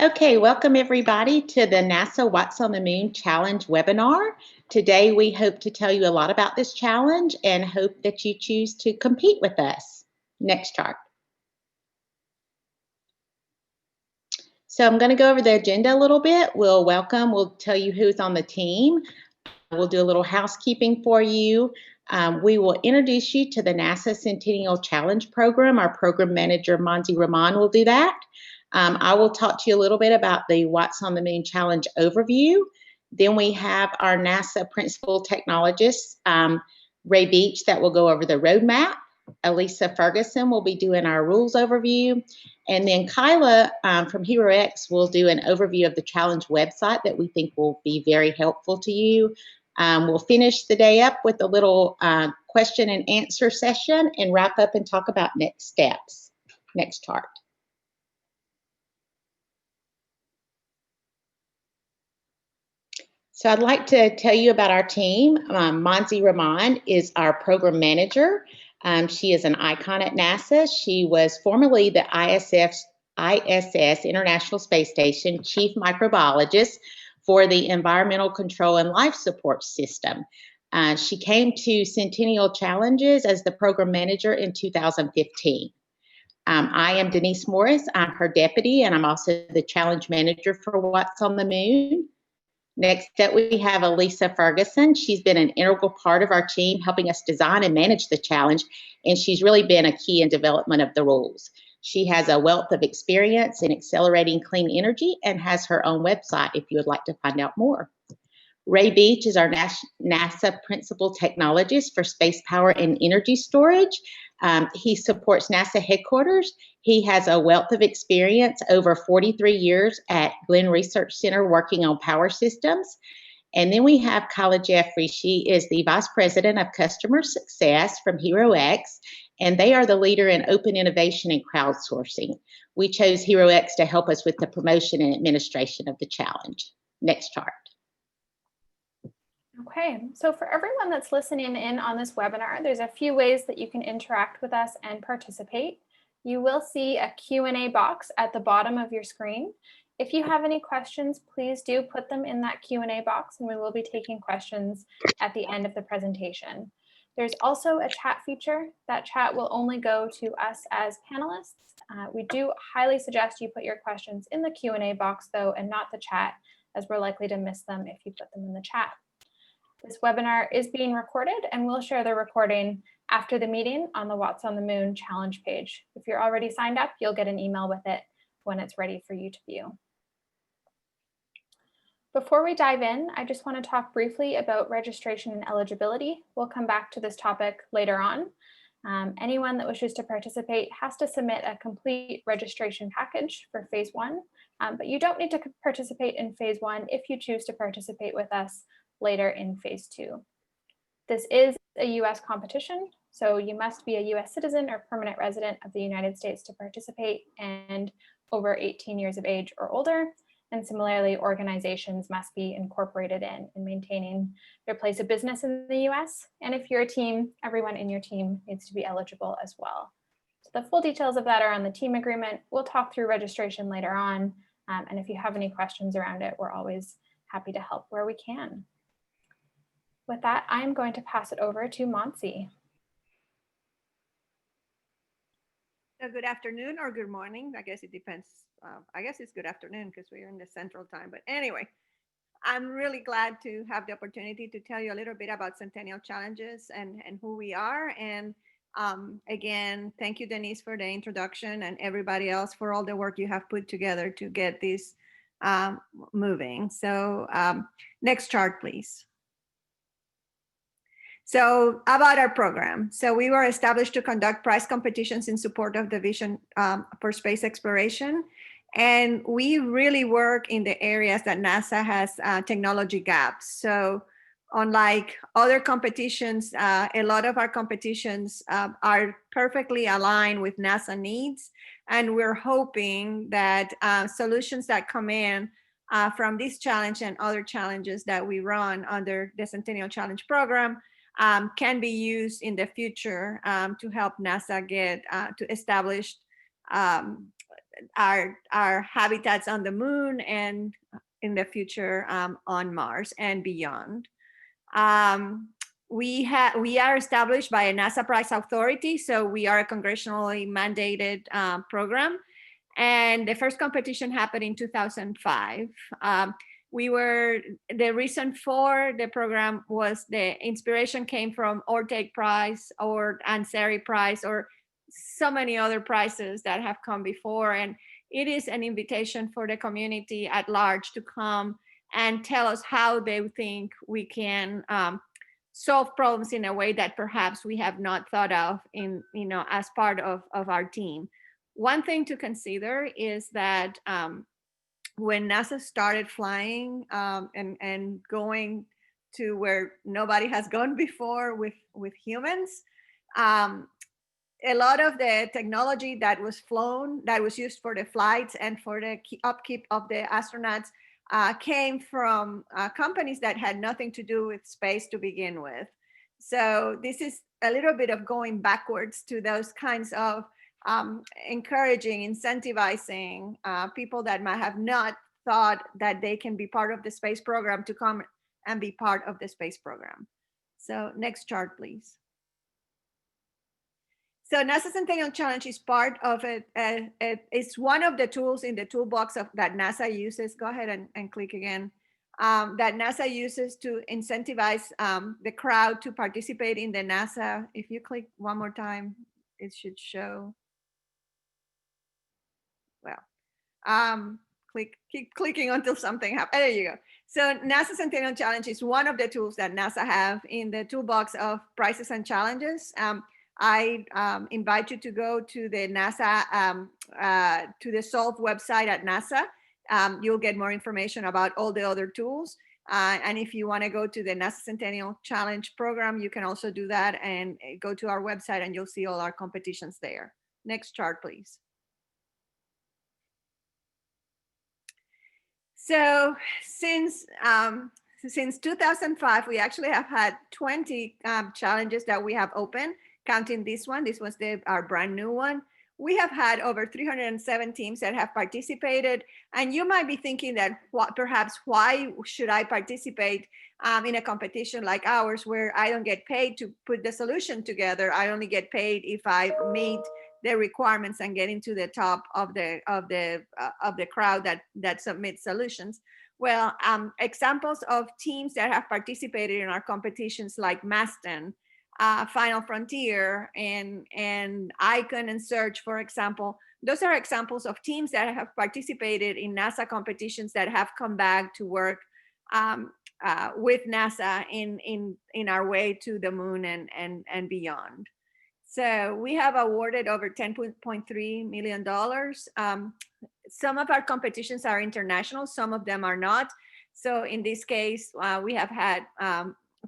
Okay, welcome everybody to the NASA What's on the Moon Challenge webinar. Today we hope to tell you a lot about this challenge and hope that you choose to compete with us. Next chart. So I'm going to go over the agenda a little bit. We'll tell you who's on the team. We'll do a little housekeeping for you. We will introduce you to the NASA Centennial Challenge program. Our program manager, Monzi Rahman, will do that. I will talk to you a little bit about the What's on the Moon Challenge overview. Then we have our NASA Principal Technologist, Ray Beach, that will go over the roadmap. Elisa Ferguson will be doing our rules overview. And then Kyla from HeroX will do an overview of the challenge website that we think will be very helpful to you. We'll finish the day up with a little question and answer session and wrap up and talk about next steps. Next chart. So I'd like to tell you about our team. Monzi Rahman is our program manager. She is an icon at NASA. She was formerly the ISS, International Space Station, chief microbiologist for the Environmental Control and Life Support System. She came to Centennial Challenges as the program manager in 2015. I am Denise Morris. I'm her deputy, and I'm also the challenge manager for What's on the Moon. Next up, we have Elisa Ferguson. She's been an integral part of our team, helping us design and manage the challenge, and she's really been a key in development of the rules. She has a wealth of experience in accelerating clean energy and has her own website if you would like to find out more. Ray Beach is our NASA Principal Technologist for Space Power and Energy Storage. He supports NASA headquarters. He has a wealth of experience, over 43 years at Glenn Research Center working on power systems. And then we have Kyla Jeffrey. She is the Vice President of Customer Success from HeroX, and they are the leader in open innovation and crowdsourcing. We chose HeroX to help us with the promotion and administration of the challenge. Next chart. Okay, so for everyone that's listening in on this webinar, there's a few ways that you can interact with us and participate. You will see a Q&A box at the bottom of your screen. If you have any questions, please do put them in that Q&A box, and we will be taking questions at the end of the presentation. There's also a chat feature. That chat will only go to us as panelists. We do highly suggest you put your questions in the Q&A box, though, and not the chat, as we're likely to miss them if you put them in the chat. This webinar is being recorded, and we'll share the recording after the meeting on the What's on the Moon challenge page. If you're already signed up, you'll get an email with it when it's ready for you to view. Before we dive in, I just want to talk briefly about registration and eligibility. We'll come back to this topic later on. Anyone that wishes to participate has to submit a complete registration package for phase 1, but you don't need to participate in phase 1 if you choose to participate with us later in phase 2. This is a US competition, so you must be a US citizen or permanent resident of the United States to participate and over 18 years of age or older. And similarly, organizations must be incorporated in maintaining their place of business in the US. And if you're a team, everyone in your team needs to be eligible as well. So the full details of that are on the team agreement. We'll talk through registration later on. And if you have any questions around it, we're always happy to help where we can. With that, I'm going to pass it over to Monzi. Good afternoon or good morning. I guess it depends. I guess it's good afternoon because we're in the central time. But anyway, I'm really glad to have the opportunity to tell you a little bit about Centennial Challenges and who we are. And again, thank you, Denise, for the introduction, and everybody else for all the work you have put together to get this moving. So next chart, please. So about our program. So we were established to conduct prize competitions in support of the vision for space exploration. And we really work in the areas that NASA has technology gaps. So unlike other competitions, a lot of our competitions are perfectly aligned with NASA needs. And we're hoping that solutions that come in from this challenge and other challenges that we run under the Centennial Challenge program can be used in the future to help NASA get to establish our habitats on the moon, and in the future on Mars and beyond. We are established by a NASA prize authority, so we are a congressionally mandated program. And the first competition happened in 2005. The reason for the program was the inspiration came from Ortega Prize or Ansari Prize or so many other prizes that have come before. And it is an invitation for the community at large to come and tell us how they think we can solve problems in a way that perhaps we have not thought of as part of our team. One thing to consider is that when NASA started flying and going to where nobody has gone before with humans, a lot of the technology that was flown, that was used for the flights and for the upkeep of the astronauts, came from companies that had nothing to do with space to begin with. So this is a little bit of going backwards to those kinds of encouraging, incentivizing people that might have not thought that they can be part of the space program to come and be part of the space program. So next chart, please. So NASA Centennial Challenge is part of it. It's one of the tools in the toolbox that NASA uses. Go ahead and click again. That NASA uses to incentivize the crowd to participate in the NASA. If you click one more time, it should show. Well, keep clicking until something happens. There you go. So NASA Centennial Challenge is one of the tools that NASA have in the toolbox of prizes and challenges. I invite you to go to the NASA, to the Solve website at NASA. You'll get more information about all the other tools. And if you want to go to the NASA Centennial Challenge program, you can also do that and go to our website and you'll see all our competitions there. Next chart, please. So since 2005, we actually have had 20 challenges that we have open, counting this one. This was our brand new one. We have had over 307 teams that have participated. And you might be thinking that perhaps why should I participate in a competition like ours where I don't get paid to put the solution together? I only get paid if I meet the requirements and get into the top of the crowd that submits solutions. Well, examples of teams that have participated in our competitions like Maston, Final Frontier, and Icon and Search, for example, those are examples of teams that have participated in NASA competitions that have come back to work with NASA in our way to the moon and beyond. So we have awarded over $10.3 million. Some of our competitions are international, some of them are not. So in this case, we have had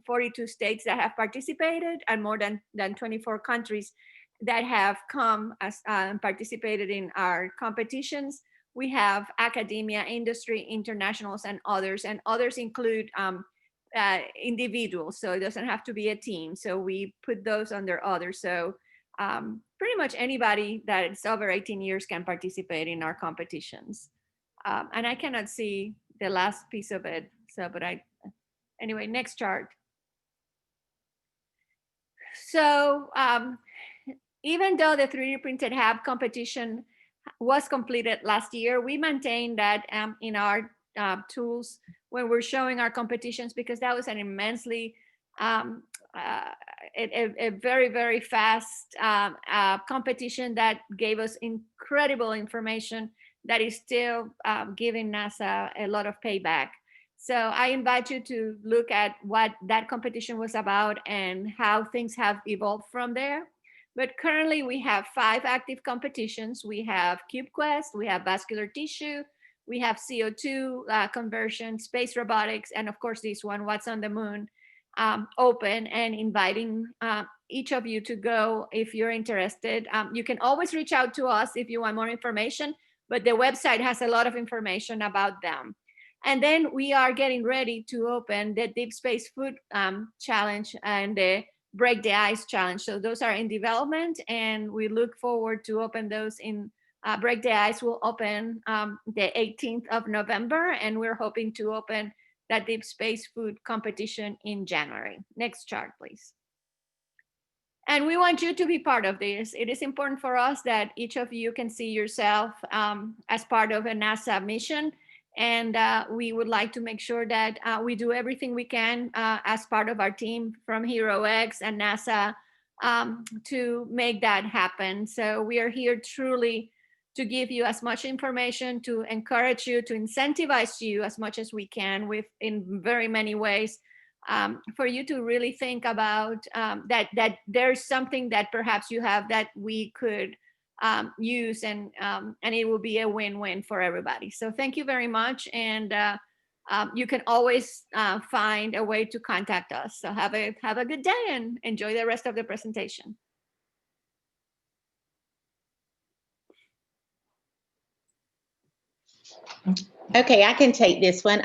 42 states that have participated and more than 24 countries that have come as participated in our competitions. We have academia, industry, internationals, and others include individuals, so it doesn't have to be a team. So we put those under others. So pretty much anybody that is over 18 years can participate in our competitions. And I cannot see the last piece of it. So, anyway, next chart. So even though the 3D printed hab competition was completed last year, we maintain that in our tools when we're showing our competitions, because that was an immensely a very, very fast competition that gave us incredible information that is still giving NASA a lot of payback. So I invite you to look at what that competition was about and how things have evolved from there. But currently we have 5 active competitions. We have CubeQuest, we have vascular tissue, we have CO2 conversion, space robotics, and of course this one, What's on the Moon, open and inviting each of you to go if you're interested. You can always reach out to us if you want more information, but the website has a lot of information about them. And then we are getting ready to open the Deep Space Food Challenge and the Break the Ice Challenge. So those are in development, and we look forward to open those in Break the Ice will open the 18th of November, and we're hoping to open that deep space food competition in January. Next chart, please. And we want you to be part of this. It is important for us that each of you can see yourself as part of a NASA mission. And we would like to make sure that we do everything we can as part of our team from HeroX and NASA to make that happen. So we are here truly to give you as much information, to encourage you, to incentivize you as much as we can in very many ways, for you to really think about that there's something that perhaps you have that we could use, and it will be a win-win for everybody. So thank you very much, and you can always find a way to contact us. So have a good day and enjoy the rest of the presentation. Okay, I can take this one.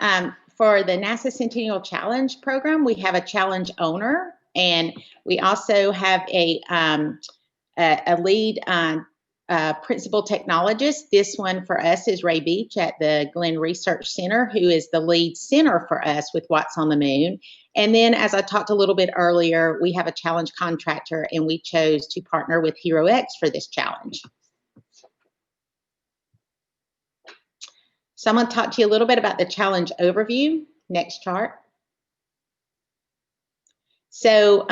For the NASA Centennial Challenge program, we have a challenge owner, and we also have a lead principal technologist. This one for us is Ray Beach at the Glenn Research Center, who is the lead center for us with What's on the Moon. And then, as I talked a little bit earlier, we have a challenge contractor, and we chose to partner with HeroX for this challenge. So I'm going to talk to you a little bit about the challenge overview. Next chart. So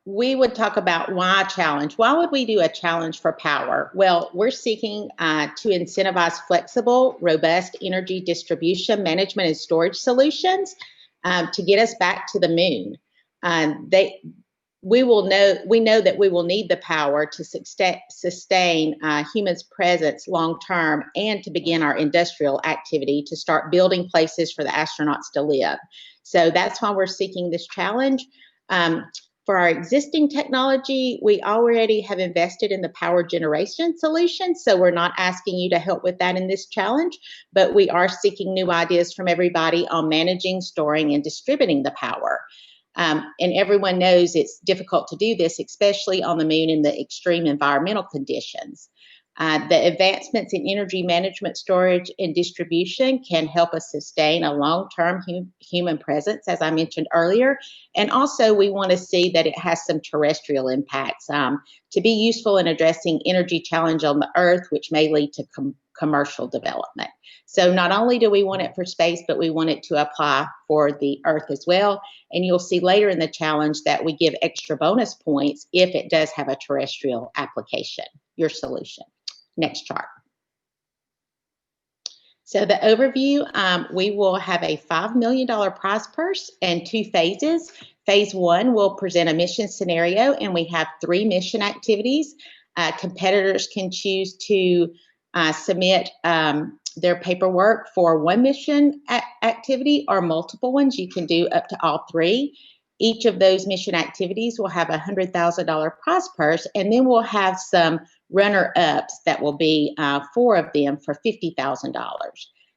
we would talk about why challenge. Why would we do a challenge for power? Well, we're seeking to incentivize flexible, robust energy distribution, management, and storage solutions to get us back to the moon. We know that we will need the power to sustain humans' presence long term, and to begin our industrial activity to start building places for the astronauts to live. So that's why we're seeking this challenge. For our existing technology, we already have invested in the power generation solution, so we're not asking you to help with that in this challenge, but we are seeking new ideas from everybody on managing, storing, and distributing the power. And everyone knows it's difficult to do this, especially on the moon in the extreme environmental conditions. The advancements in energy management, storage, and distribution can help us sustain a long-term human presence, as I mentioned earlier. And also, we want to see that it has some terrestrial impacts to be useful in addressing energy challenge on the Earth, which may lead to commercial development. So not only do we want it for space, but we want it to apply for the Earth as well. And you'll see later in the challenge that we give extra bonus points if it does have a terrestrial application, your solution. Next chart. So the overview, we will have a $5 million prize purse and 2 phases. Phase 1 will present a mission scenario, and we have 3 mission activities. Competitors can choose to submit their paperwork for 1 mission activity or multiple ones. You can do up to all 3. Each of those mission activities will have a $100,000 prize purse, and then we'll have some runner-ups that will be 4 of them for $50,000.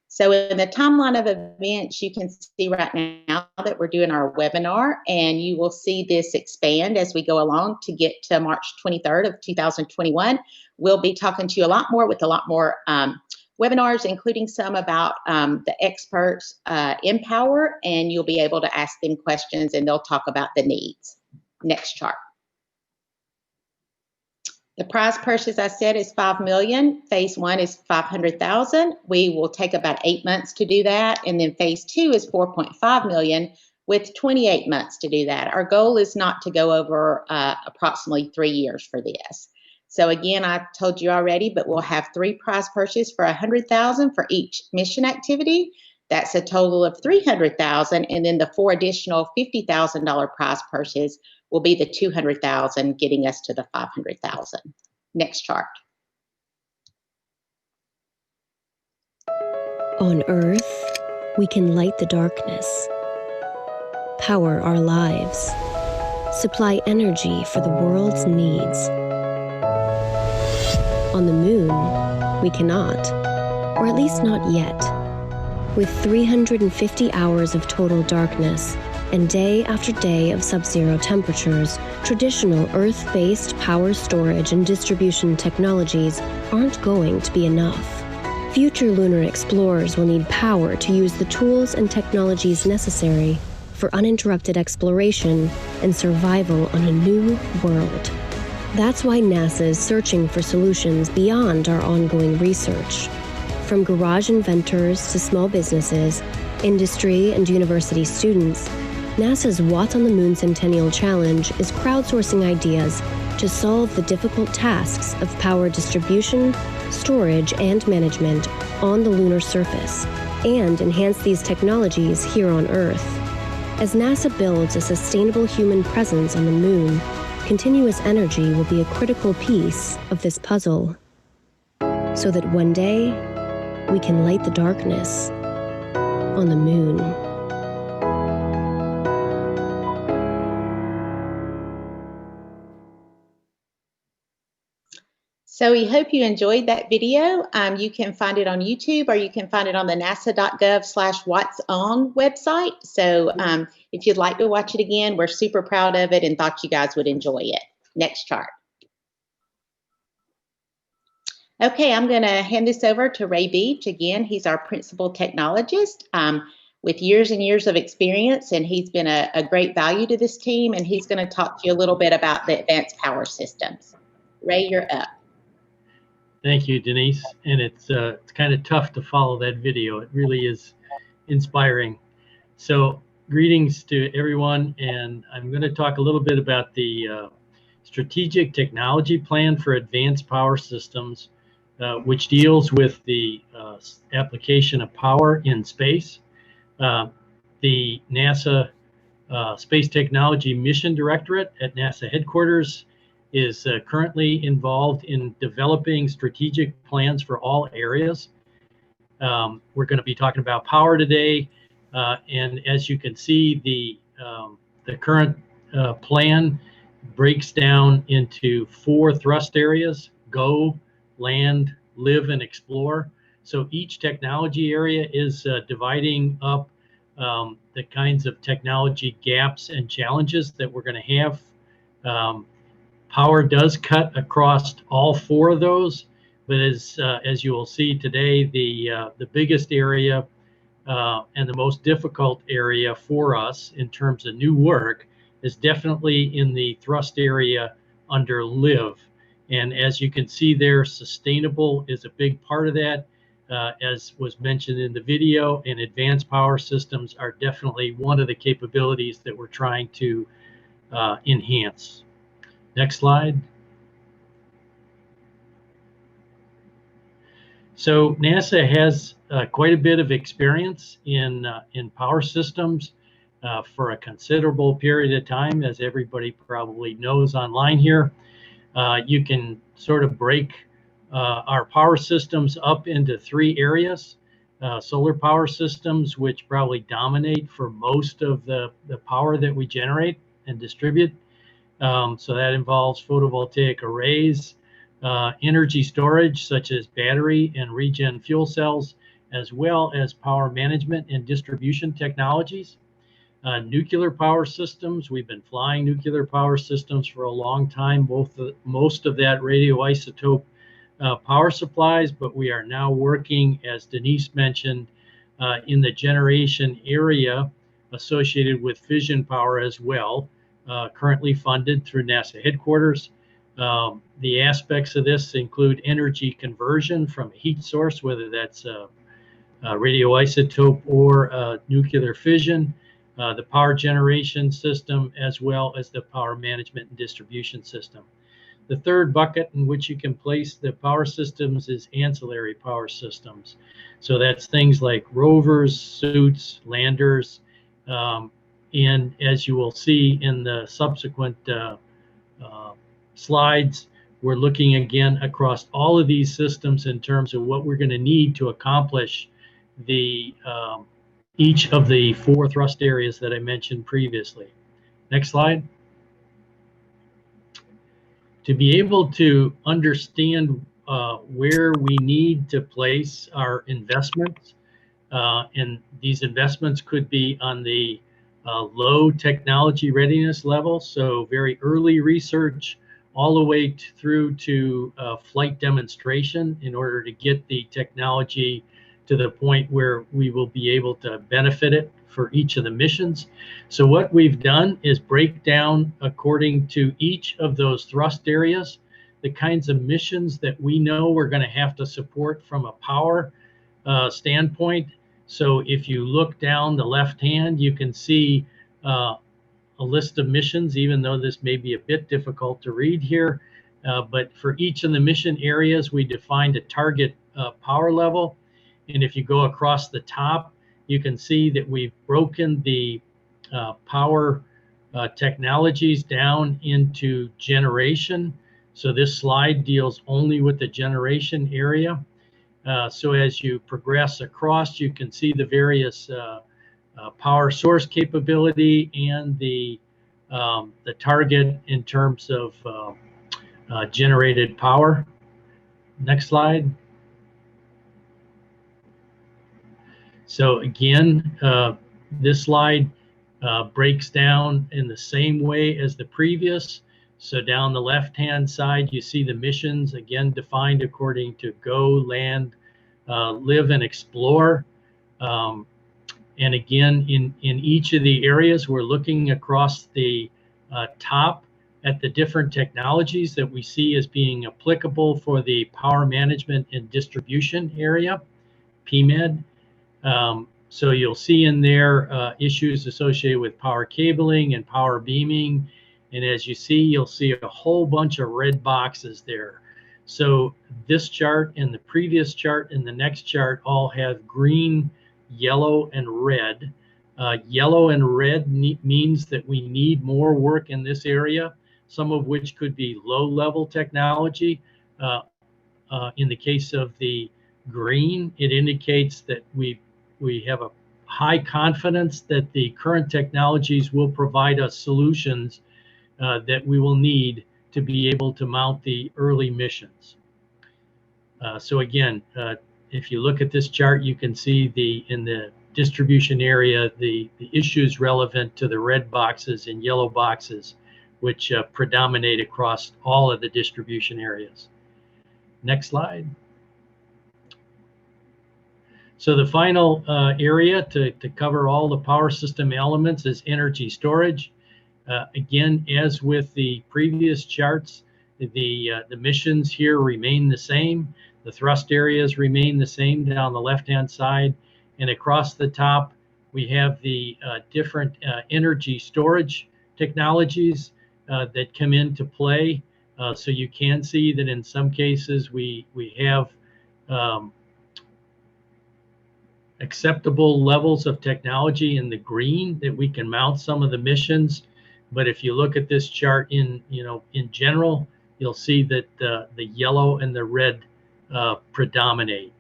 So in the timeline of events, you can see right now that we're doing our webinar, and you will see this expand as we go along to get to March 23rd of 2021. We'll be talking to you a lot more with a lot more webinars, including some about the experts in power, and you'll be able to ask them questions, and they'll talk about the needs. Next chart. The prize purse, as I said, is $5 million. Phase 1 is $500,000. We will take about 8 months to do that, and then phase 2 is $4.5 million with 28 months to do that. Our goal is not to go over approximately 3 years for this. So again, I told you already, but we'll have 3 prize purses for $100,000 for each mission activity. That's a total of $300,000, and then the 4 additional $50,000 prize purses will be the $200,000, getting us to the $500,000. Next chart. On Earth, we can light the darkness, power our lives, supply energy for the world's needs. On the moon, we cannot, or at least not yet. With 350 hours of total darkness, And day after day of sub-zero temperatures, traditional Earth-based power storage and distribution technologies aren't going to be enough. Future lunar explorers will need power to use the tools and technologies necessary for uninterrupted exploration and survival on a new world. That's why NASA is searching for solutions beyond our ongoing research. From garage inventors to small businesses, industry and university students, NASA's Watt on the Moon Centennial Challenge is crowdsourcing ideas to solve the difficult tasks of power distribution, storage, and management on the lunar surface, and enhance these technologies here on Earth. As NASA builds a sustainable human presence on the Moon, continuous energy will be a critical piece of this puzzle, so that one day we can light the darkness on the Moon. So we hope you enjoyed that video. You can find it on YouTube, or you can find it on the nasa.gov/whatson website. So if you'd like to watch it again, we're super proud of it and thought you guys would enjoy it. Next chart. Okay, I'm going to hand this over to Ray Beach. Again, he's our principal technologist with years and years of experience, and he's been a great value to this team, and he's going to talk to you a little bit about the advanced power systems. Ray, you're up. Thank you, Denise. And it's kind of tough to follow that video. It really is inspiring. So greetings to everyone. And I'm going to talk a little bit about the Strategic Technology Plan for Advanced Power Systems, which deals with the application of power in space. The NASA Space Technology Mission Directorate at NASA headquarters is currently involved in developing strategic plans for all areas. We're going to be talking about power today, and as you can see, the current plan breaks down into 4 thrust areas: go, land, live, and explore. So each technology area is dividing up the kinds of technology gaps and challenges that we're going to have. Power does cut across all 4 of those, but as you will see today, the biggest area and the most difficult area for us in terms of new work is definitely in the thrust area under live. And as you can see there, sustainable is a big part of that, as was mentioned in the video, and advanced power systems are definitely one of the capabilities that we're trying to enhance. Next slide. So NASA has quite a bit of experience in power systems for a considerable period of time, as everybody probably knows online here. You can sort of break our power systems up into 3 areas. Solar power systems, which probably dominate for most of the power that we generate and distribute. So that involves photovoltaic arrays, energy storage such as battery and regen fuel cells, as well as power management and distribution technologies. Nuclear power systems, we've been flying nuclear power systems for a long time, most of that radioisotope power supplies, but we are now working, as Denise mentioned, in the generation area associated with fission power as well. Currently funded through NASA headquarters. The aspects of this include energy conversion from a heat source, whether that's a radioisotope or nuclear fission, the power generation system, as well as the power management and distribution system. The third bucket in which you can place the power systems is ancillary power systems. So that's things like rovers, suits, landers, and as you will see in the subsequent slides, we're looking again across all of these systems in terms of what we're going to need to accomplish each of the 4 thrust areas that I mentioned previously. Next slide. To be able to understand where we need to place our investments, and these investments could be on the low technology readiness level, so very early research, all the way through to flight demonstration in order to get the technology to the point where we will be able to benefit it for each of the missions. So what we've done is break down according to each of those thrust areas, the kinds of missions that we know we're going to have to support from a power standpoint. So if you look down the left hand, you can see a list of missions, even though this may be a bit difficult to read here. But for each of the mission areas, we defined a target power level. And if you go across the top, you can see that we've broken the power technologies down into generation. So this slide deals only with the generation area. So as you progress across, you can see the various power source capability and the target in terms of generated power. Next slide. So again, this slide breaks down in the same way as the previous. So down the left-hand side, you see the missions, again, defined according to go, land, live, and explore. And again, in each of the areas, we're looking across the top at the different technologies that we see as being applicable for the power management and distribution area, PMED. So you'll see in there issues associated with power cabling and power beaming. And as you see, you'll see a whole bunch of red boxes there. So this chart and the previous chart and the next chart all have green, yellow, and red. Yellow and red means that we need more work in this area, some of which could be low-level technology. In the case of the green, it indicates that we have a high confidence that the current technologies will provide us solutions that we will need to be able to mount the early missions. So again, if you look at this chart, you can see in the distribution area, the issues relevant to the red boxes and yellow boxes, which predominate across all of the distribution areas. Next slide. So the final area to cover all the power system elements is energy storage. Again, as with the previous charts, the missions here remain the same. The thrust areas remain the same down the left-hand side. And across the top, we have the different energy storage technologies that come into play. So you can see that in some cases we have acceptable levels of technology in the green that we can mount some of the missions. But if you look at this chart in general, you'll see that the yellow and the red predominate.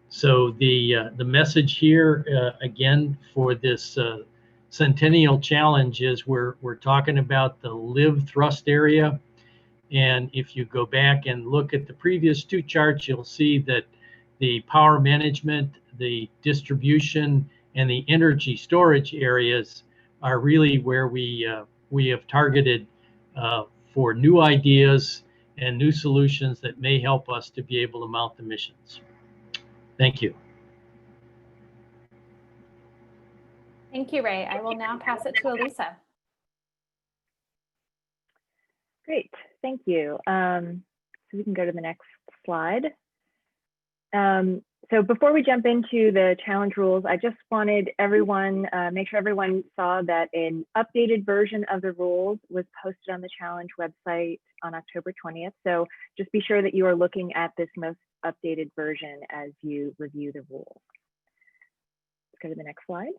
So the message here again for this Centennial Challenge is we're talking about the live thrust area. And if you go back and look at the previous two charts, you'll see that the power management, the distribution, and the energy storage areas are really where we have targeted for new ideas and new solutions that may help us to be able to mount the missions. Thank you. Thank you, Ray. I will now pass it to Elisa. Great, thank you. So we can go to the next slide. So before we jump into the challenge rules, I just wanted everyone, make sure everyone saw that an updated version of the rules was posted on the challenge website on October 20th. So just be sure that you are looking at this most updated version as you review the rules. Let's go to the next slide.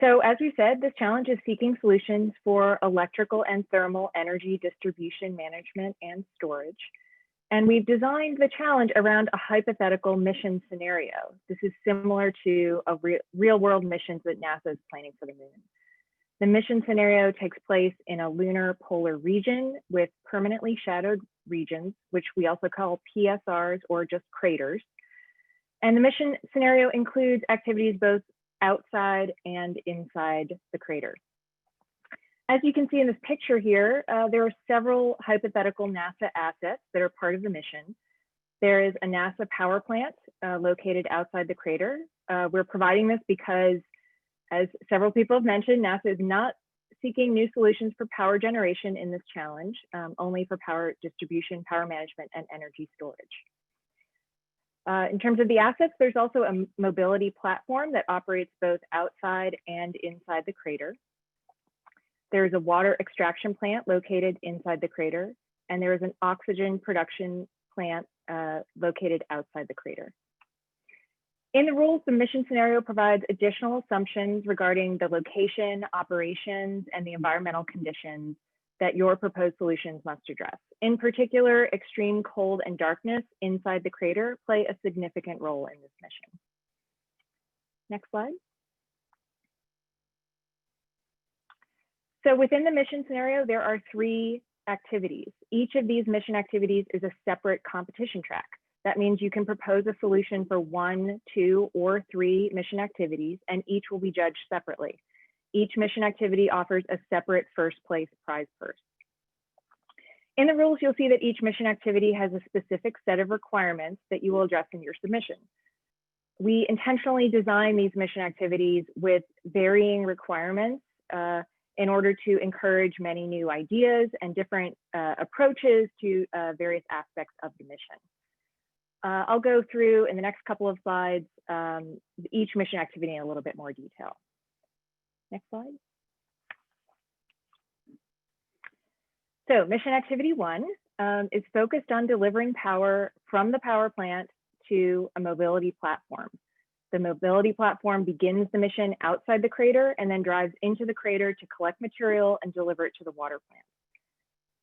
So as we said, this challenge is seeking solutions for electrical and thermal energy distribution management and storage. And we've designed the challenge around a hypothetical mission scenario. This is similar to a real-world missions that NASA is planning for the moon. The mission scenario takes place in a lunar polar region with permanently shadowed regions, which we also call PSRs or just craters. And the mission scenario includes activities both outside and inside the crater. As you can see in this picture here, there are several hypothetical NASA assets that are part of the mission. There is a NASA power plant located outside the crater. We're providing this because, as several people have mentioned, NASA is not seeking new solutions for power generation in this challenge, only for power distribution, power management, and energy storage. In terms of the assets, there's also a mobility platform that operates both outside and inside the crater. There's a water extraction plant located inside the crater, and there is an oxygen production plant located outside the crater. In the rules, the mission scenario provides additional assumptions regarding the location, operations, and the environmental conditions that your proposed solutions must address. In particular, extreme cold and darkness inside the crater play a significant role in this mission. Next slide. So within the mission scenario, there are 3 activities. Each of these mission activities is a separate competition track. That means you can propose a solution for 1, 2, or 3 mission activities, and each will be judged separately. Each mission activity offers a separate first place prize purse. In the rules, you'll see that each mission activity has a specific set of requirements that you will address in your submission. We intentionally design these mission activities with varying requirements in order to encourage many new ideas and different approaches to various aspects of the mission. I'll go through in the next couple of slides each mission activity in a little bit more detail. Next slide. So mission activity 1 is focused on delivering power from the power plant to a mobility platform. The mobility platform begins the mission outside the crater and then drives into the crater to collect material and deliver it to the water plant.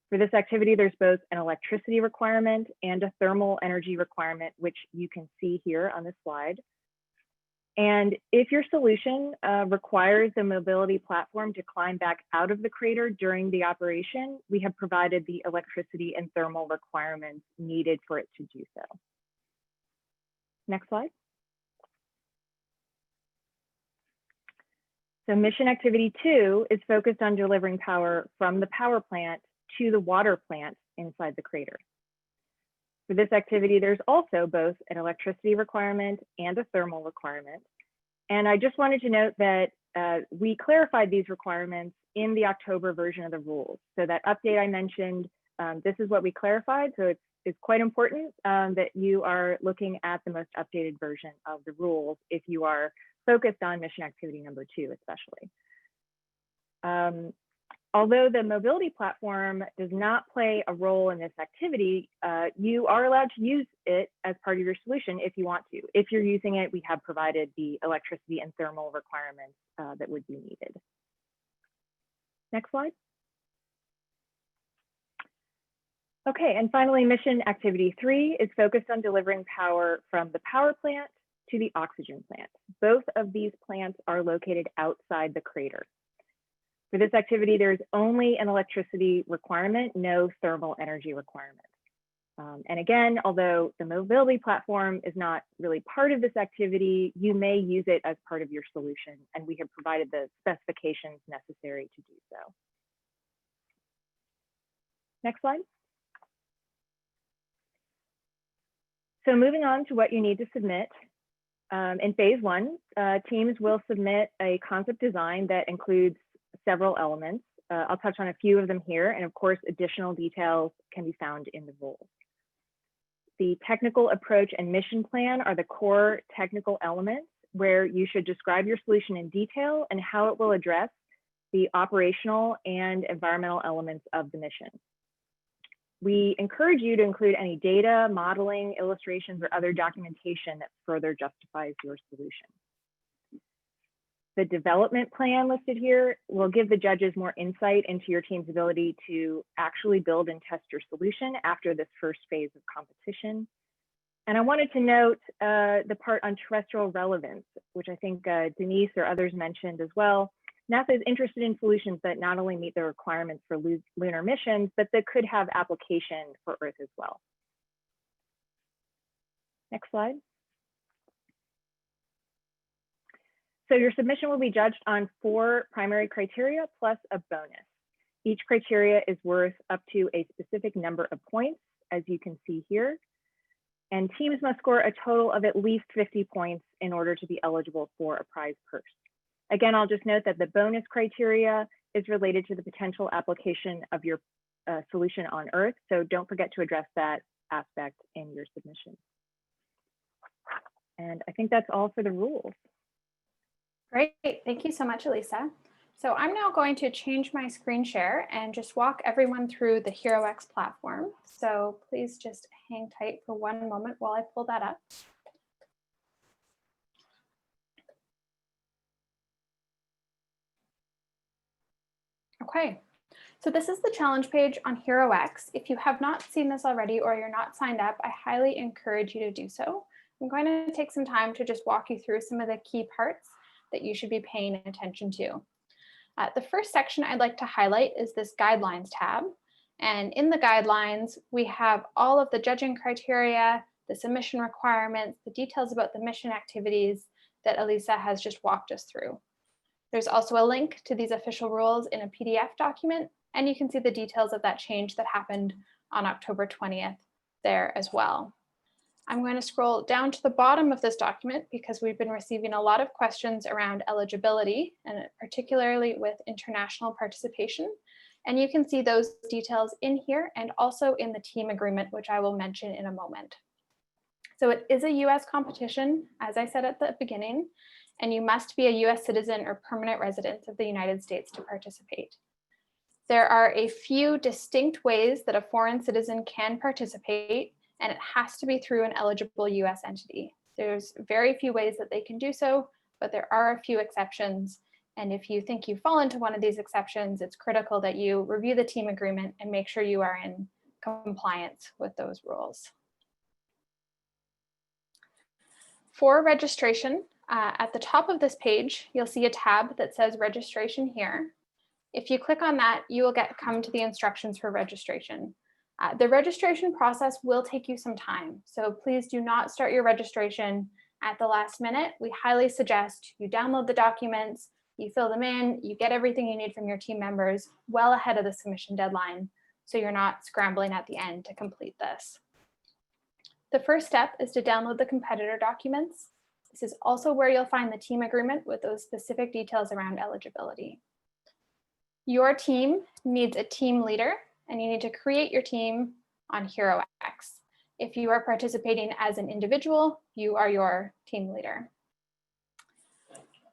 For this activity, there's both an electricity requirement and a thermal energy requirement, which you can see here on this slide. And if your solution requires the mobility platform to climb back out of the crater during the operation, we have provided the electricity and thermal requirements needed for it to do so. Next slide. So mission activity 2 is focused on delivering power from the power plant to the water plant inside the crater. For this activity, there's also both an electricity requirement and a thermal requirement. And I just wanted to note that we clarified these requirements in the October version of the rules. So that update I mentioned, this is what we clarified. So it's quite important that you are looking at the most updated version of the rules if you are focused on mission activity number 2, especially. Although the mobility platform does not play a role in this activity, you are allowed to use it as part of your solution if you want to. If you're using it, we have provided the electricity and thermal requirements that would be needed. Next slide. Okay, and finally, mission activity 3 is focused on delivering power from the power plant to the oxygen plant. Both of these plants are located outside the crater. For this activity, there's only an electricity requirement, no thermal energy requirement. And again, although the mobility platform is not really part of this activity, you may use it as part of your solution, and we have provided the specifications necessary to do so. Next slide. So moving on to what you need to submit. In phase 1, teams will submit a concept design that includes several elements. I'll touch on a few of them here, and of course, additional details can be found in the rules. The technical approach and mission plan are the core technical elements where you should describe your solution in detail and how it will address the operational and environmental elements of the mission. We encourage you to include any data, modeling, illustrations, or other documentation that further justifies your solution. The development plan listed here will give the judges more insight into your team's ability to actually build and test your solution after this first phase of competition. And I wanted to note the part on terrestrial relevance, which I think Denise or others mentioned as well. NASA is interested in solutions that not only meet the requirements for lunar missions, but that could have application for Earth as well. Next slide. So your submission will be judged on 4 primary criteria plus a bonus. Each criteria is worth up to a specific number of points, as you can see here. And teams must score a total of at least 50 points in order to be eligible for a prize purse. Again, I'll just note that the bonus criteria is related to the potential application of your solution on Earth. So don't forget to address that aspect in your submission. And I think that's all for the rules. Great, thank you so much, Elisa. So I'm now going to change my screen share and just walk everyone through the HeroX platform. So please just hang tight for one moment while I pull that up. Okay, so this is the challenge page on HeroX. If you have not seen this already or you're not signed up, I highly encourage you to do so. I'm going to take some time to just walk you through some of the key parts that you should be paying attention to. The first section I'd like to highlight is this guidelines tab. And in the guidelines, we have all of the judging criteria, the submission requirements, the details about the mission activities that Elisa has just walked us through. There's also a link to these official rules in a PDF document, and you can see the details of that change that happened on October 20th there as well. I'm going to scroll down to the bottom of this document because we've been receiving a lot of questions around eligibility, and particularly with international participation. And you can see those details in here and also in the team agreement, which I will mention in a moment. So it is a US competition, as I said at the beginning, and you must be a US citizen or permanent resident of the United States to participate. There are a few distinct ways that a foreign citizen can participate, and it has to be through an eligible US entity. There's very few ways that they can do so, but there are a few exceptions. And if you think you fall into one of these exceptions, it's critical that you review the team agreement and make sure you are in compliance with those rules. For registration, at the top of this page, you'll see a tab that says registration here. If you click on that, you will come to the instructions for registration. The registration process will take you some time, so please do not start your registration at the last minute. We highly suggest you download the documents, you fill them in, you get everything you need from your team members well ahead of the submission deadline, so you're not scrambling at the end to complete this. The first step is to download the competitor documents. This is also where you'll find the team agreement with those specific details around eligibility. Your team needs a team leader, and you need to create your team on HeroX. If you are participating as an individual, you are your team leader.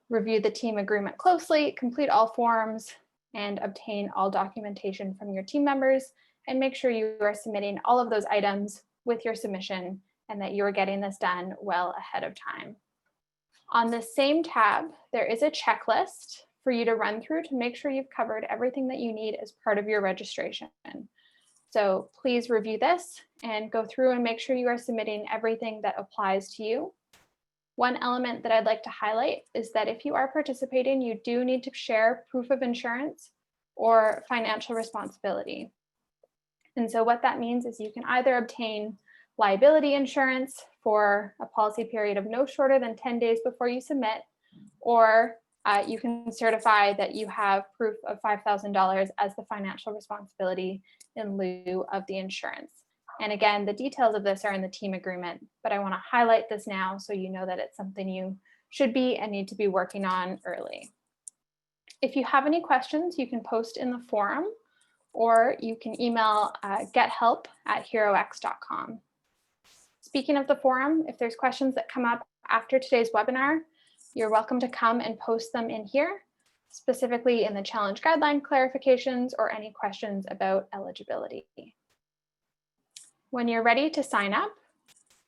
Review the team agreement closely, complete all forms, and obtain all documentation from your team members, and make sure you are submitting all of those items with your submission and that you're getting this done well ahead of time. On the same tab, there is a checklist for you to run through to make sure you've covered everything that you need as part of your registration. So please review this and go through and make sure you are submitting everything that applies to you. One element that I'd like to highlight is that if you are participating, you do need to share proof of insurance or financial responsibility. And so what that means is you can either obtain liability insurance for a policy period of no shorter than 10 days before you submit, or you can certify that you have proof of $5,000 as the financial responsibility in lieu of the insurance. And again, the details of this are in the team agreement, but I want to highlight this now so you know that it's something you should be and need to be working on early. If you have any questions, you can post in the forum, or you can email gethelp@herox.com. Speaking of the forum, if there's questions that come up after today's webinar, you're welcome to come and post them in here, specifically in the challenge guideline clarifications or any questions about eligibility. When you're ready to sign up,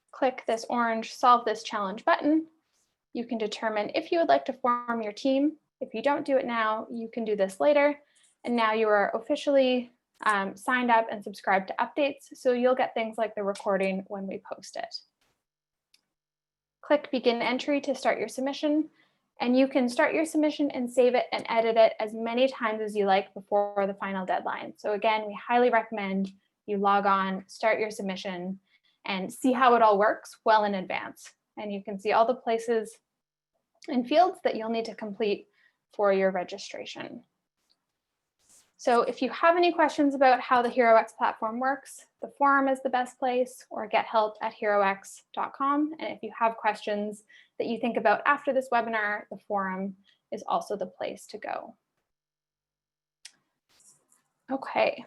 click this orange Solve This Challenge button. You can determine if you would like to form your team. If you don't do it now, you can do this later. And now you are officially signed up and subscribed to updates, so you'll get things like the recording when we post it. Click Begin Entry to start your submission, and you can start your submission and save it and edit it as many times as you like before the final deadline. So again, we highly recommend you log on, start your submission, and see how it all works well in advance. And you can see all the places and fields that you'll need to complete for your registration. So if you have any questions about how the HeroX platform works, the forum is the best place, or get help at herox.com. And if you have questions that you think about after this webinar, the forum is also the place to go. Okay.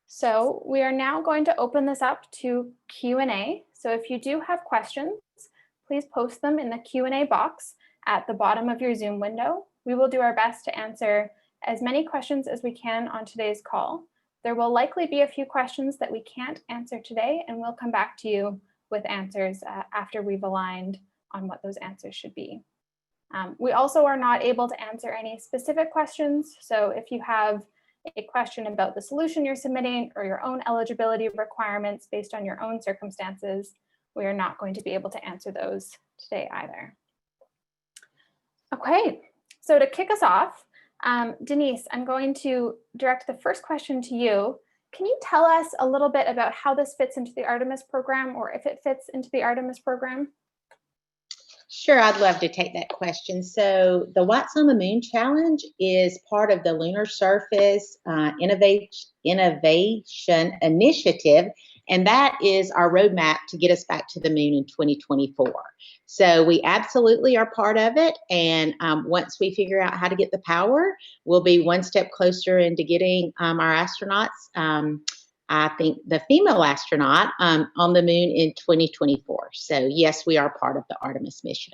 So we are now going to open this up to Q&A. So if you do have questions, please post them in the Q&A box at the bottom of your Zoom window. We will do our best to answer as many questions as we can on today's call. There will likely be a few questions that we can't answer today, and we'll come back to you with answers after we've aligned on what those answers should be. We also are not able to answer any specific questions. So if you have a question about the solution you're submitting or your own eligibility requirements based on your own circumstances, we are not going to be able to answer those today either. Okay, so to kick us off, Denise, I'm going to direct the first question to you. Can you tell us a little bit about how this fits into the Artemis program, or if it fits into the Artemis program? Sure, I'd love to take that question. So the Whites on the Moon Challenge is part of the Lunar Surface Innovation Initiative, and that is our roadmap to get us back to the moon in 2024. So we absolutely are part of it, and once we figure out how to get the power, we'll be one step closer into getting our astronauts, I think the female astronaut, on the moon in 2024. So yes, we are part of the Artemis mission.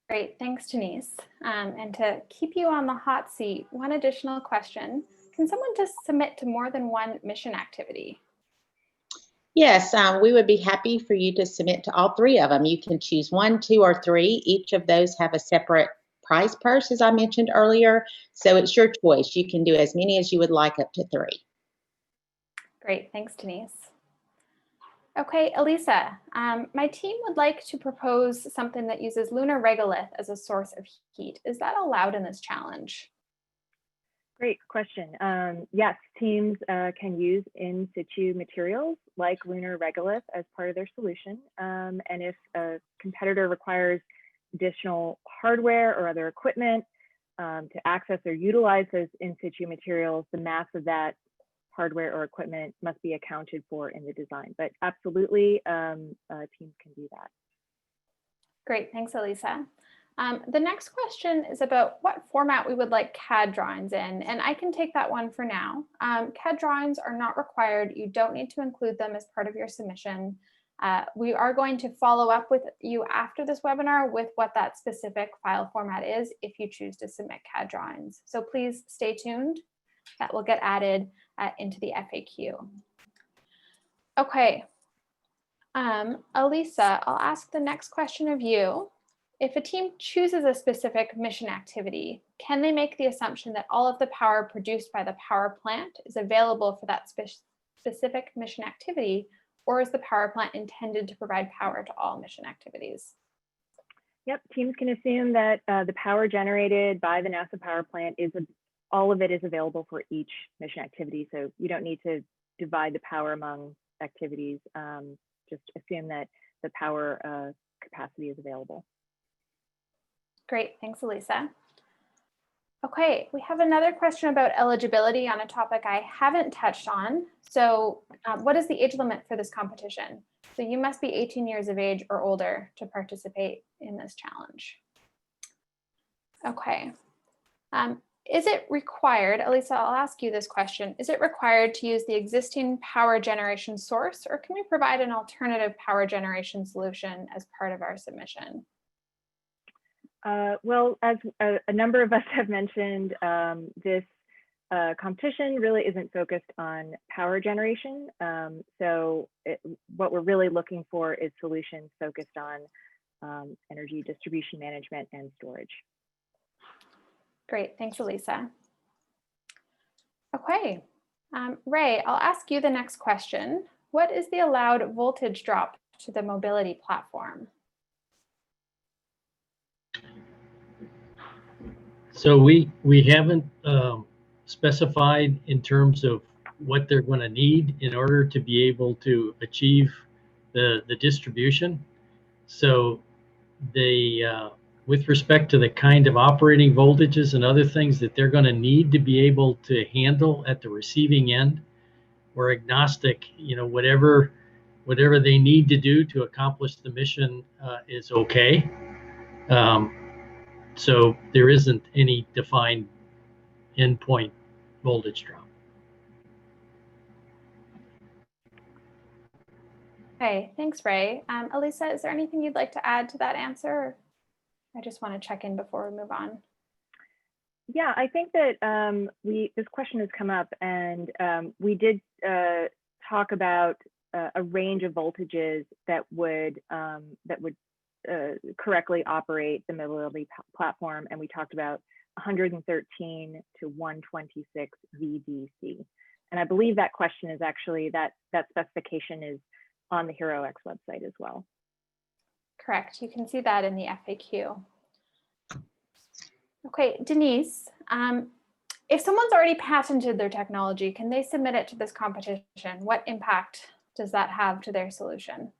Great, thanks, Denise. And to keep you on the hot seat, one additional question. Can someone just submit to more than one mission activity? Yes, we would be happy for you to submit to all three of them. You can choose 1, 2, or 3. Each of those have a separate prize purse, as I mentioned earlier. So it's your choice. You can do as many as you would like, up to 3. Great, thanks, Denise. Okay, Elisa, my team would like to propose something that uses lunar regolith as a source of heat. Is that allowed in this challenge? Great question. Yes, teams can use in situ materials like lunar regolith as part of their solution. And if a competitor requires additional hardware or other equipment to access or utilize those in situ materials, the mass of that hardware or equipment must be accounted for in the design. But absolutely, teams can do that. Great, thanks, Elisa. The next question is about what format we would like CAD drawings in, and I can take that one for now. CAD drawings are not required. You don't need to include them as part of your submission. We are going to follow up with you after this webinar with what that specific file format is if you choose to submit CAD drawings. So please stay tuned. That will get added into the FAQ. Okay, Elisa, I'll ask the next question of you. If a team chooses a specific mission activity, can they make the assumption that all of the power produced by the power plant is available for that specific mission activity, or is the power plant intended to provide power to all mission activities? Yep, teams can assume that the power generated by the NASA power plant all of it is available for each mission activity. So you don't need to divide the power among activities. Just assume that the power capacity is available. Great, thanks, Elisa. Okay, we have another question about eligibility on a topic I haven't touched on. So what is the age limit for this competition? So you must be 18 years of age or older to participate in this challenge. Okay. Is it required, Elisa, I'll ask you this question. Is it required to use the existing power generation source, or can we provide an alternative power generation solution as part of our submission? Well, as a number of us have mentioned, this competition really isn't focused on power generation. What we're really looking for is solutions focused on energy distribution management and storage. Great, thanks, Elisa. Okay, Ray, I'll ask you the next question. What is the allowed voltage drop to the mobility platform? So we haven't specified in terms of what they're going to need in order to be able to achieve the distribution. So with respect to the kind of operating voltages and other things that they're going to need to be able to handle at the receiving end, we're agnostic. Whatever they need to do to accomplish the mission is okay. So there isn't any defined endpoint voltage drop. Okay, thanks, Ray. Elisa, is there anything you'd like to add to that answer? I just want to check in before we move on. Yeah, I think that this question has come up, and we did talk about a range of voltages that would correctly operate the mobility platform, and we talked about 113 to 126 VDC. And I believe that question is actually that specification is on the HeroX website as well. Correct. You can see that in the FAQ. Okay, Denise, if someone's already patented their technology, can they submit it to this competition? What impact does that have to their solution?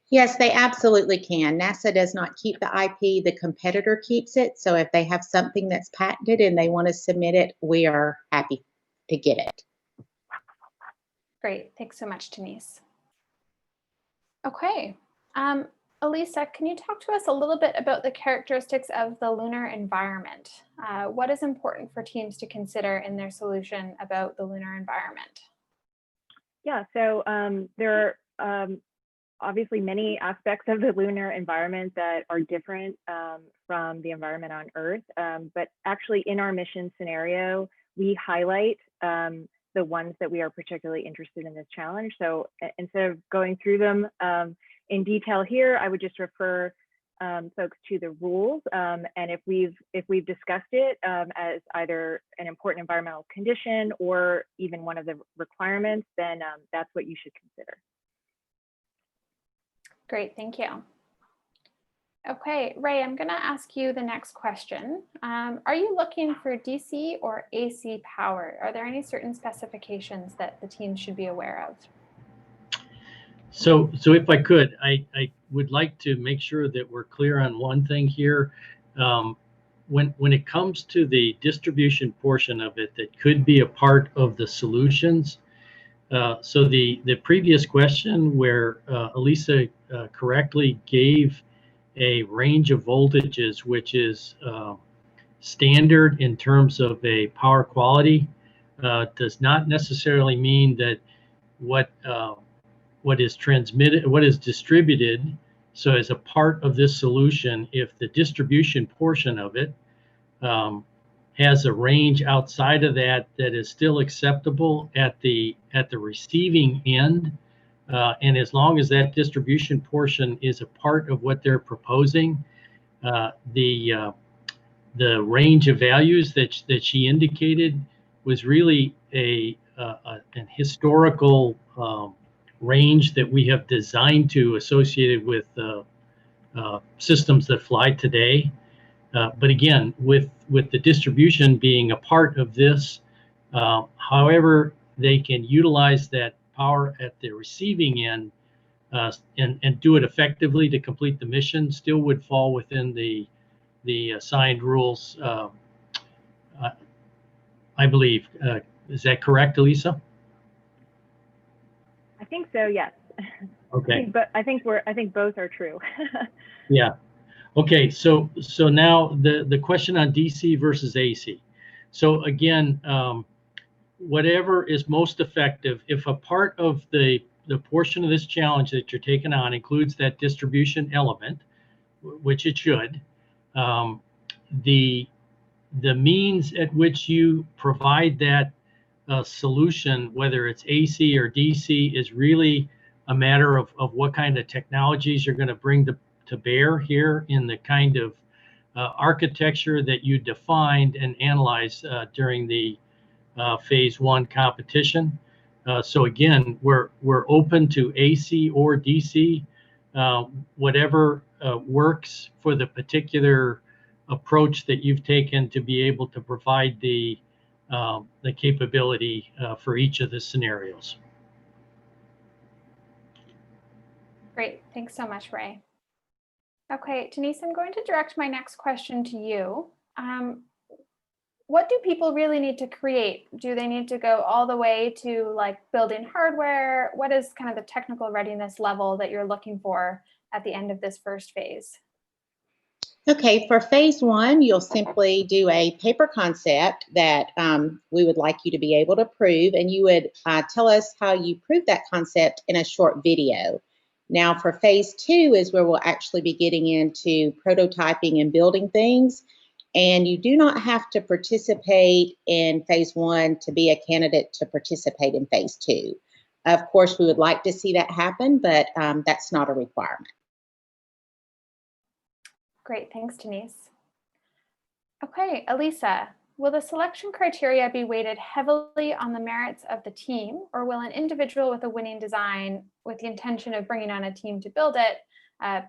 Yes, they absolutely can. NASA does not keep the IP, the competitor keeps it. So if they have something that's patented and they want to submit it, we are happy to get it. Great, thanks so much, Denise. Okay, Elisa, can you talk to us a little bit about the characteristics of the lunar environment? What is important for teams to consider in their solution about the lunar environment? Yeah, so there are obviously many aspects of the lunar environment that are different from the environment on Earth, but actually in our mission scenario, we highlight the ones that we are particularly interested in this challenge. So instead of going through them in detail here, I would just refer folks to the rules. And if we've discussed it as either an important environmental condition or even one of the requirements, then that's what you should consider. Great, thank you. Okay, Ray, I'm going to ask you the next question. Are you looking for DC or AC power? Are there any certain specifications that the team should be aware of? So if I could, I would like to make sure that we're clear on one thing here. When it comes to the distribution portion of it that could be a part of the solutions, so the previous question where Elisa correctly gave a range of voltages, which is standard in terms of a power quality, does not necessarily mean that what is transmitted, what is distributed. So as a part of this solution, if the distribution portion of it has a range outside of that that is still acceptable at the receiving end, and as long as that distribution portion is a part of what they're proposing, the range of values that she indicated was really an historical range that we have designed to associated with systems that fly today. But again, with the distribution being a part of this, however they can utilize that power at the receiving end and do it effectively to complete the mission still would fall within the assigned rules, I believe. Is that correct, Elisa? I think so, yes. Okay. But I think both are true. Yeah. Okay, so now the question on DC versus AC. So again, whatever is most effective, if a part of the portion of this challenge that you're taking on includes that distribution element, which it should, the means at which you provide that solution, whether it's AC or DC, is really a matter of what kind of technologies you're going to bring to bear here in the kind of architecture that you defined and analyzed during the phase 1 competition. So again, we're open to AC or DC, whatever works for the particular approach that you've taken to be able to provide the capability for each of the scenarios. Great, thanks so much, Ray. Okay, Denise, I'm going to direct my next question to you. What do people really need to create? Do they need to go all the way to like building hardware? What is kind of the technical readiness level that you're looking for at the end of this first phase? Okay, for phase one, you'll simply do a paper concept that we would like you to be able to prove, and you would tell us how you prove that concept in a short video. Now, for phase two is where we'll actually be getting into prototyping and building things, and you do not have to participate in phase one to be a candidate to participate in phase two. Of course, we would like to see that happen, but that's not a requirement. Great, thanks, Denise. Okay, Elisa, will the selection criteria be weighted heavily on the merits of the team, or will an individual with a winning design with the intention of bringing on a team to build it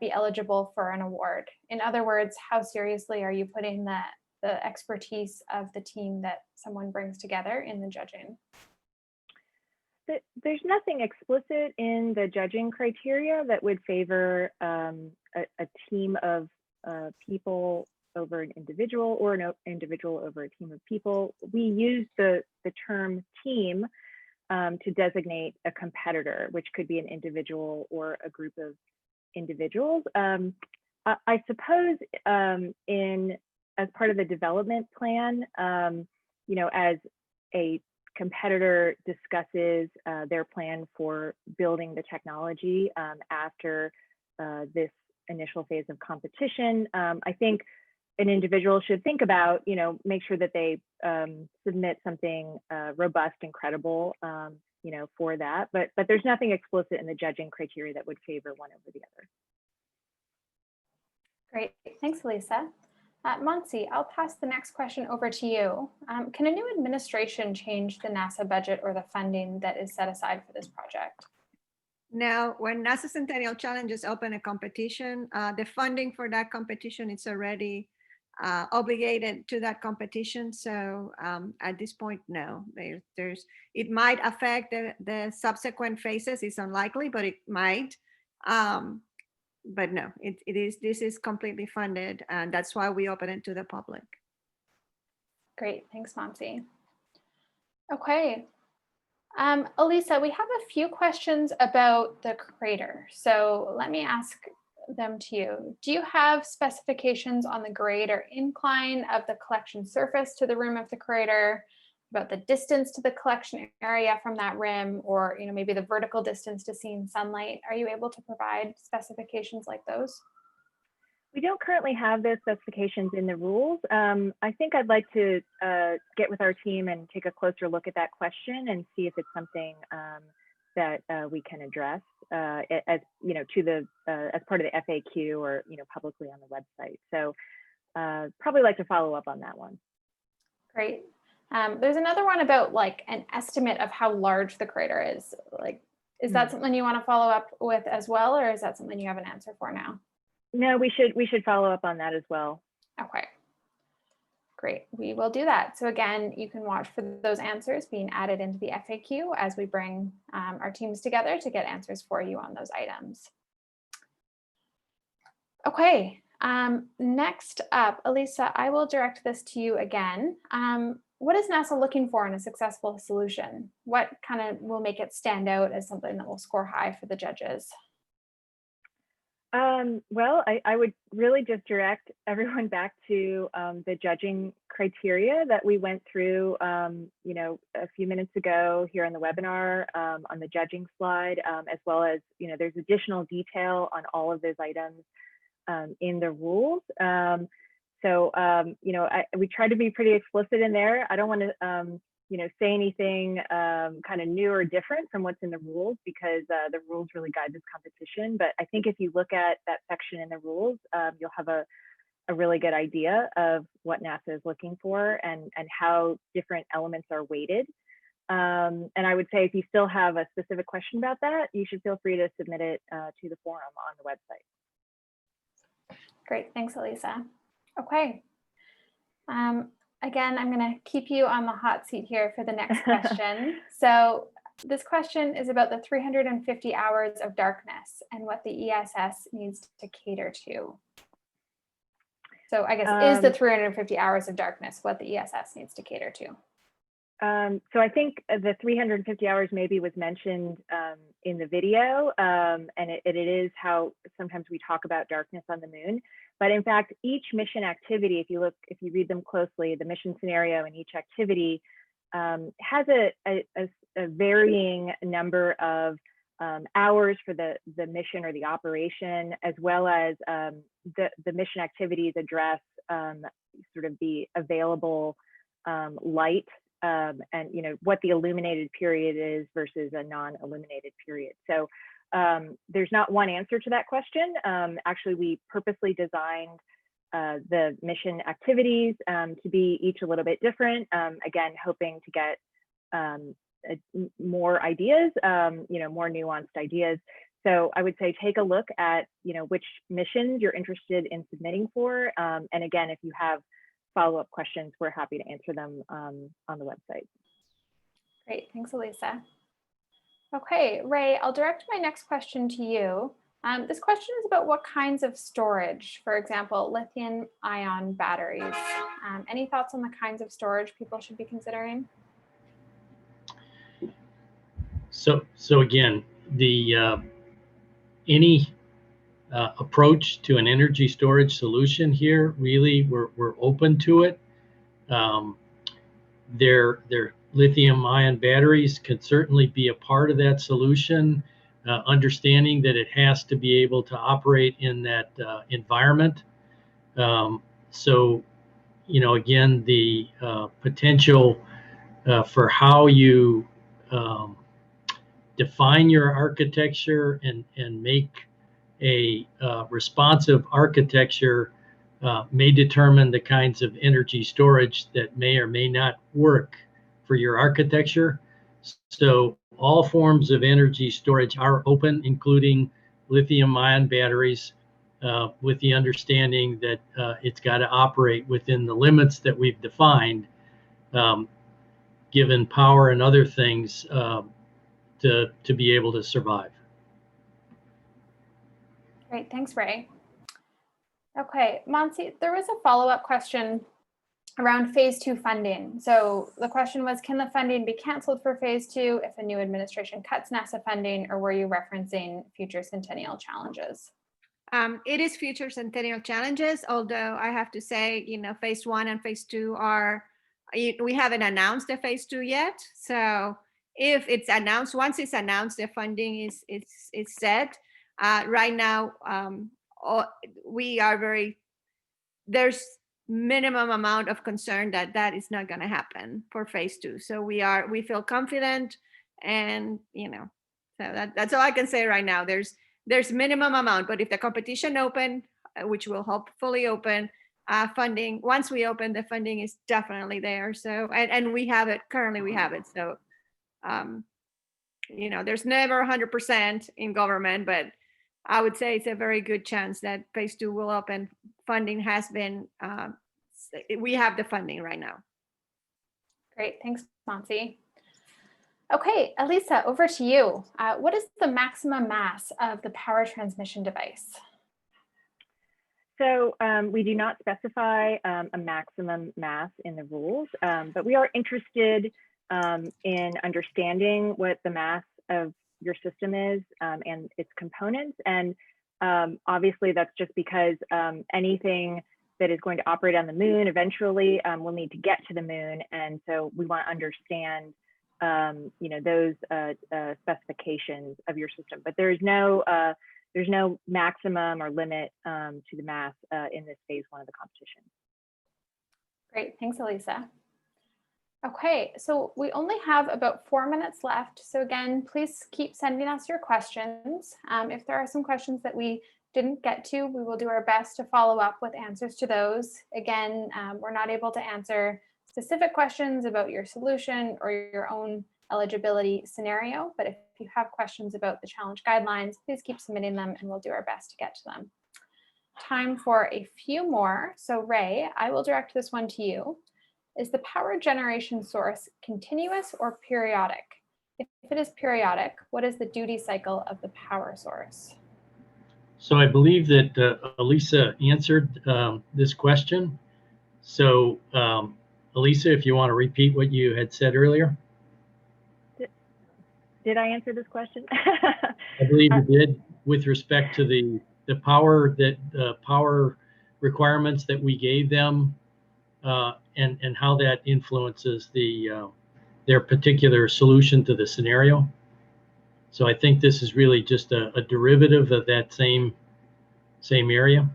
be eligible for an award? In other words, how seriously are you putting the expertise of the team that someone brings together in the judging? There's nothing explicit in the judging criteria that would favor a team of people over an individual or an individual over a team of people. We use the term team to designate a competitor, which could be an individual or a group of individuals. I suppose as part of the development plan, as a competitor discusses their plan for building the technology after this initial phase of competition, I think an individual should think about, make sure that they submit something robust and credible, for that. But there's nothing explicit in the judging criteria that would favor one over the other. Great, thanks, Lisa. Monsi, I'll pass the next question over to you. Can a new administration change the NASA budget or the funding that is set aside for this project? Now, when NASA Centennial Challenges open a competition, the funding for that competition is already obligated to that competition. So at this point, no, it might affect the subsequent phases. It's unlikely, but it might. But no, this is completely funded, and that's why we open it to the public. Great, thanks, Monsi. Okay. Elisa, we have a few questions about the crater. So let me ask them to you. Do you have specifications on the grade or incline of the collection surface to the rim of the crater, about the distance to the collection area from that rim, or maybe the vertical distance to seeing sunlight? Are you able to provide specifications like those? We don't currently have those specifications in the rules. I think I'd like to get with our team and take a closer look at that question and see if it's something that we can address as part of the FAQ or publicly on the website. So probably like to follow up on that one. Great. There's another one about like an estimate of how large the crater is. Is that something you want to follow up with as well, or is that something you have an answer for now? No, we should follow up on that as well. Okay, great. We will do that. So again, you can watch for those answers being added into the FAQ as we bring our teams together to get answers for you on those items. Okay, next up, Elisa, I will direct this to you again. What is NASA looking for in a successful solution? What kind of will make it stand out as something that will score high for the judges? Well, I would really just direct everyone back to the judging criteria that we went through, a few minutes ago here on the webinar on the judging slide, as well as, there's additional detail on all of those items in the rules. We try to be pretty explicit in there. I don't want to, say anything kind of new or different from what's in the rules, because the rules really guide this competition. But I think if you look at that section in the rules, you'll have a really good idea of what NASA is looking for and how different elements are weighted. And I would say if you still have a specific question about that, you should feel free to submit it to the forum on the website. Great, thanks, Elisa. Okay. Again, I'm going to keep you on the hot seat here for the next question. So this question is about the 350 hours of darkness and what the ESS needs to cater to. So I guess is the 350 hours of darkness what the ESS needs to cater to? So I think the 350 hours maybe was mentioned in the video, and it is how sometimes we talk about darkness on the moon. But in fact, each mission activity, if you read them closely, the mission scenario in each activity has a varying number of hours for the mission or the operation, as well as the mission activities address sort of the available light and what the illuminated period is versus a non-illuminated period. So there's not one answer to that question. Actually, we purposely designed the mission activities to be each a little bit different. Again, hoping to get more ideas, more nuanced ideas. So I would say take a look at which missions you're interested in submitting for. And again, if you have follow-up questions, we're happy to answer them on the website. Great, thanks, Elisa. Okay, Ray, I'll direct my next question to you. This question is about what kinds of storage, for example, lithium-ion batteries. Any thoughts on the kinds of storage people should be considering? So again, any approach to an energy storage solution here, really, we're open to it. Their lithium-ion batteries could certainly be a part of that solution, understanding that it has to be able to operate in that environment. So, again, the potential for how you define your architecture and make a responsive architecture may determine the kinds of energy storage that may or may not work for your architecture. So all forms of energy storage are open, including lithium-ion batteries, with the understanding that it's got to operate within the limits that we've defined, given power and other things to be able to survive. Great, thanks, Ray. Okay, Monsi, there was a follow-up question around phase 2 funding. So the question was, can the funding be canceled for phase 2 if a new administration cuts NASA funding, or were you referencing future centennial challenges? It is future centennial challenges, although I have to say, phase 1 and phase 2 we haven't announced the phase 2 yet. So if it's announced, once it's announced, the funding is set. Right now, we are there's minimum amount of concern that is not going to happen for phase 2. So we feel confident, and so that's all I can say right now. There's minimum amount, but if the competition open, which will hopefully open, funding, once we open, the funding is definitely there. So and we have it currently. We have it. So there's never 100% in government, but I would say it's a very good chance that phase 2 will open. Funding has been, we have the funding right now. Great, thanks, Monsi. Okay, Elisa, over to you. What is the maximum mass of the power transmission device? So we do not specify a maximum mass in the rules, but we are interested in understanding what the mass of your system is and its components. And obviously that's just because anything that is going to operate on the moon eventually will need to get to the moon. And so we want to understand those specifications of your system, but there's no maximum or limit to the mass in this phase 1 of the competition. Great, thanks, Elisa. Okay, so we only have about 4 minutes left. So again, please keep sending us your questions. If there are some questions that we didn't get to, we will do our best to follow up with answers to those. Again, we're not able to answer specific questions about your solution or your own eligibility scenario, but if you have questions about the challenge guidelines, please keep submitting them and we'll do our best to get to them. Time for a few more. So Ray, I will direct this one to you. Is the power generation source continuous or periodic? If it is periodic, what is the duty cycle of the power source? So I believe that Elisa answered this question. So Elisa, if you want to repeat what you had said earlier. Did I answer this question? I believe you did, with respect to the power requirements that we gave them, and how that influences their particular solution to the scenario. So I think this is really just a derivative of that same area.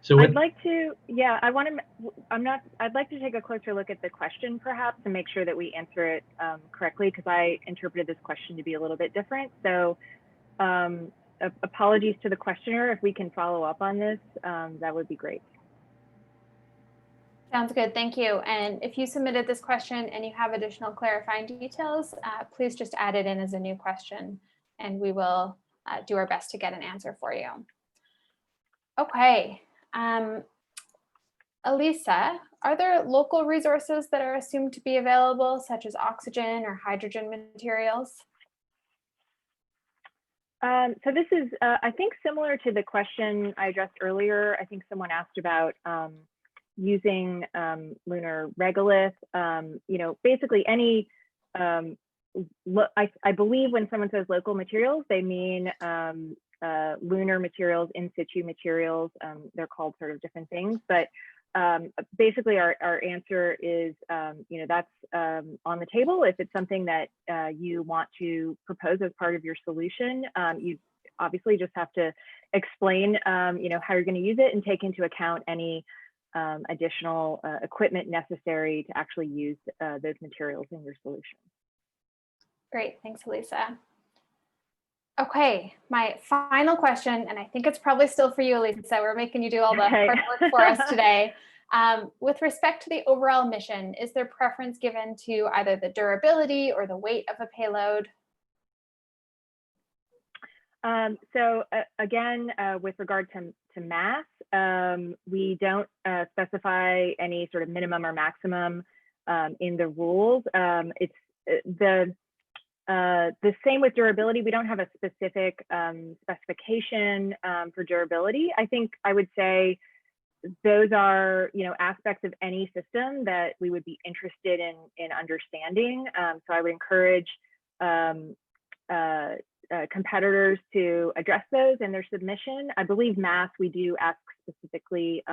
So I'd like to, yeah, I'd like to take a closer look at the question perhaps and make sure that we answer it correctly, because I interpreted this question to be a little bit different. So apologies to the questioner. If we can follow up on this, that would be great. Sounds good, thank you. And if you submitted this question and you have additional clarifying details, please just add it in as a new question and we will do our best to get an answer for you. Okay. Elisa, are there local resources that are assumed to be available, such as oxygen or hydrogen materials? So this is, I think, similar to the question I addressed earlier. I think someone asked about using lunar regolith. You know, basically any, I believe when someone says local materials, they mean lunar materials, in situ materials. They're called sort of different things, but basically our answer is, you know, that's on the table. If it's something that you want to propose as part of your solution, you obviously just have to explain, you know, how you're going to use it and take into account any additional equipment necessary to actually use those materials in your solution. Great, thanks, Elisa. Okay, my final question, and I think it's probably still for you, Elisa. We're making you do all the hard work for us today. With respect to the overall mission, is there preference given to either the durability or the weight of a payload? So again, with regard to mass, we don't specify any sort of minimum or maximum in the rules. It's the same with durability. We don't have a specific specification for durability. I think I would say those are, you know, aspects of any system that we would be interested in understanding. So I would encourage competitors to address those in their submission. I believe mass, we do ask specifically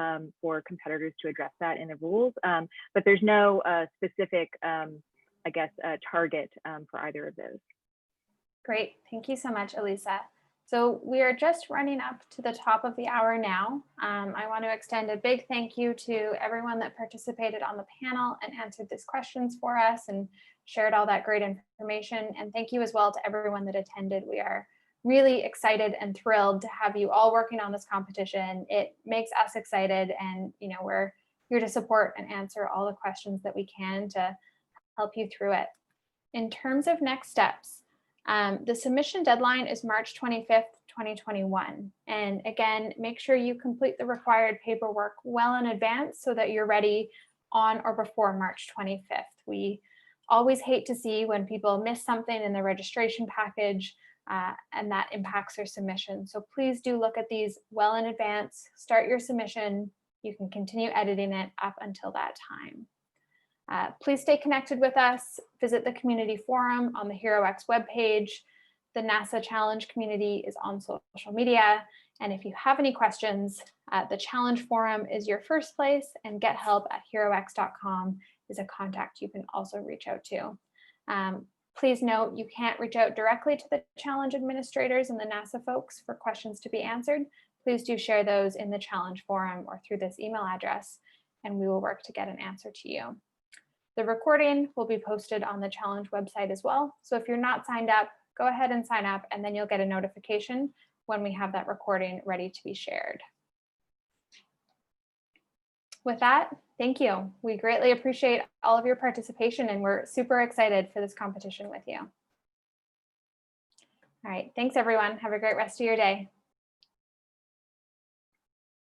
for competitors to address that in the rules, but there's no specific, I guess, target for either of those. Great, thank you so much, Elisa. So we are just running up to the top of the hour now. I want to extend a big thank you to everyone that participated on the panel and answered these questions for us and shared all that great information. And thank you as well to everyone that attended. We are really excited and thrilled to have you all working on this competition. It makes us excited, and you know, we're here to support and answer all the questions that we can to help you through it. In terms of next steps, the submission deadline is March 25th, 2021. And again, make sure you complete the required paperwork well in advance so that you're ready on or before March 25th. We always hate to see when people miss something in the registration package and that impacts their submission. So please do look at these well in advance, start your submission. You can continue editing it up until that time. Please stay connected with us. Visit the community forum on the HeroX webpage. The NASA Challenge community is on social media. And if you have any questions, the Challenge forum is your first place, and gethelp@herox.com is a contact you can also reach out to. Please note, you can't reach out directly to the Challenge administrators and the NASA folks for questions to be answered. Please do share those in the Challenge forum or through this email address, and we will work to get an answer to you. The recording will be posted on the Challenge website as well. So if you're not signed up, go ahead and sign up, and then you'll get a notification when we have that recording ready to be shared. With that, thank you. We greatly appreciate all of your participation, and we're super excited for this competition with you. All right, thanks everyone. Have a great rest of your day.